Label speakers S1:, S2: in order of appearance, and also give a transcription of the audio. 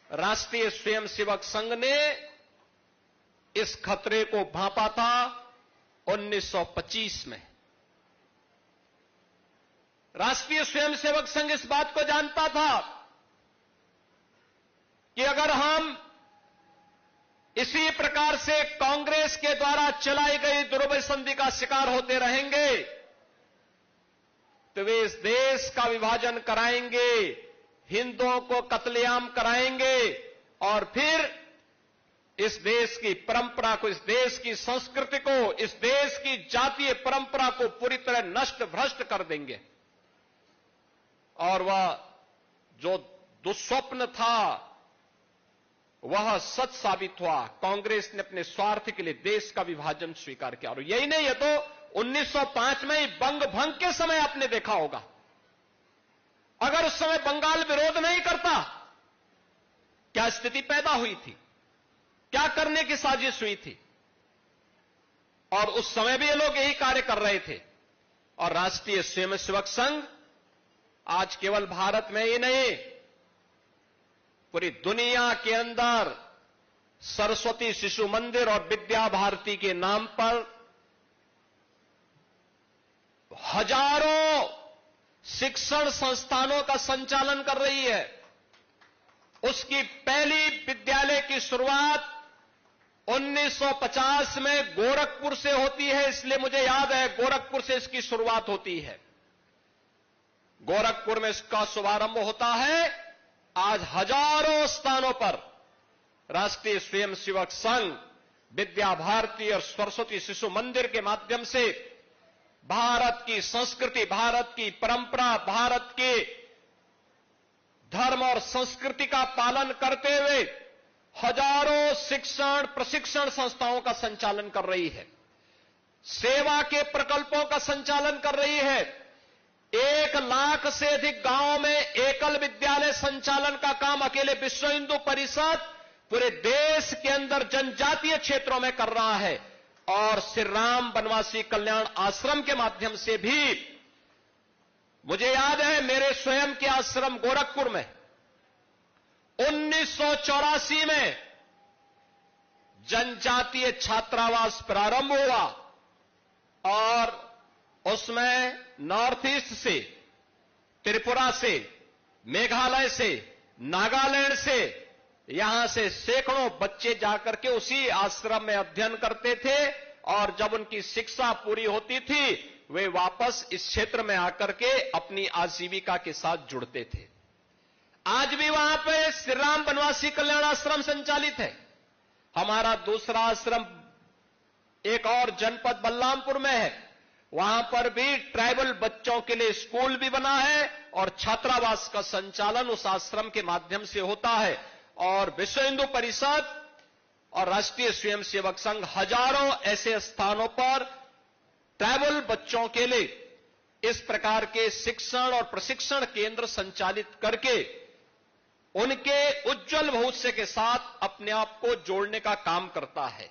S1: राष्ट्रीय स्वयंसेवक संघ ने इस खतरे को भांपा था 1925 में। राष्ट्रीय स्वयंसेवक संघ इस बात को जानता था कि अगर हम इसी प्रकार से कांग्रेस के द्वारा चलाई गई दुर्बल संधि का शिकार होते रहेंगे तो वे इस देश का विभाजन कराएंगे, हिंदुओं को कत्लेआम कराएंगे और फिर इस देश की परंपरा को, इस देश की संस्कृति को, इस देश की जातीय परंपरा को पूरी तरह नष्ट भ्रष्ट कर देंगे। और वह जो दुस्वप्न था वह सच साबित हुआ। कांग्रेस ने अपने स्वार्थ के लिए देश का विभाजन स्वीकार किया। और यही नहीं है तो 1905 में ही बंग भंग के समय आपने देखा होगा, अगर उस समय बंगाल विरोध नहीं करता क्या स्थिति पैदा हुई थी, क्या करने की साजिश हुई थी। और उस समय भी ये लोग यही कार्य कर रहे थे। और राष्ट्रीय स्वयंसेवक संघ आज केवल भारत में ही नहीं, पूरी दुनिया के अंदर सरस्वती शिशु मंदिर और विद्या भारती के नाम पर हजारों शिक्षण संस्थानों का संचालन कर रही है। उसकी पहली विद्यालय की शुरुआत 1950 में गोरखपुर से होती है, इसलिए मुझे याद है गोरखपुर से इसकी शुरुआत होती है। गोरखपुर में इसका शुभारंभ होता है। आज हजारों स्थानों पर राष्ट्रीय स्वयंसेवक संघ, विद्या भारती और सरस्वती शिशु मंदिर के माध्यम से भारत की संस्कृति, भारत की परंपरा, भारत के धर्म और संस्कृति का पालन करते हुए हजारों शिक्षण प्रशिक्षण संस्थाओं का संचालन कर रही है, सेवा के प्रकल्पों का संचालन कर रही है। 1 लाख से अधिक गांवों में एकल विद्यालय संचालन का काम अकेले विश्व हिंदू परिषद पूरे देश के अंदर जनजातीय क्षेत्रों में कर रहा है। और श्री राम वनवासी कल्याण आश्रम के माध्यम से भी, मुझे याद है मेरे स्वयं के आश्रम गोरखपुर में 1984 में जनजातीय छात्रावास प्रारंभ हुआ और उसमें नॉर्थ ईस्ट से, त्रिपुरा से, मेघालय से, नागालैंड से, यहां से सैकड़ों बच्चे जाकर के उसी आश्रम में अध्ययन करते थे और जब उनकी शिक्षा पूरी होती थी वे वापस इस क्षेत्र में आकर के अपनी आजीविका के साथ जुड़ते थे। आज भी वहां पे श्री राम वनवासी कल्याण आश्रम संचालित है। हमारा दूसरा आश्रम एक और जनपद बलरामपुर में है, वहां पर भी ट्राइबल बच्चों के लिए स्कूल भी बना है और छात्रावास का संचालन उस आश्रम के माध्यम से होता है। और विश्व हिंदू परिषद और राष्ट्रीय स्वयंसेवक संघ हजारों ऐसे स्थानों पर ट्राइबल बच्चों के लिए इस प्रकार के शिक्षण और प्रशिक्षण केंद्र संचालित करके उनके उज्जवल भविष्य के साथ अपने आप को जोड़ने का काम करता है।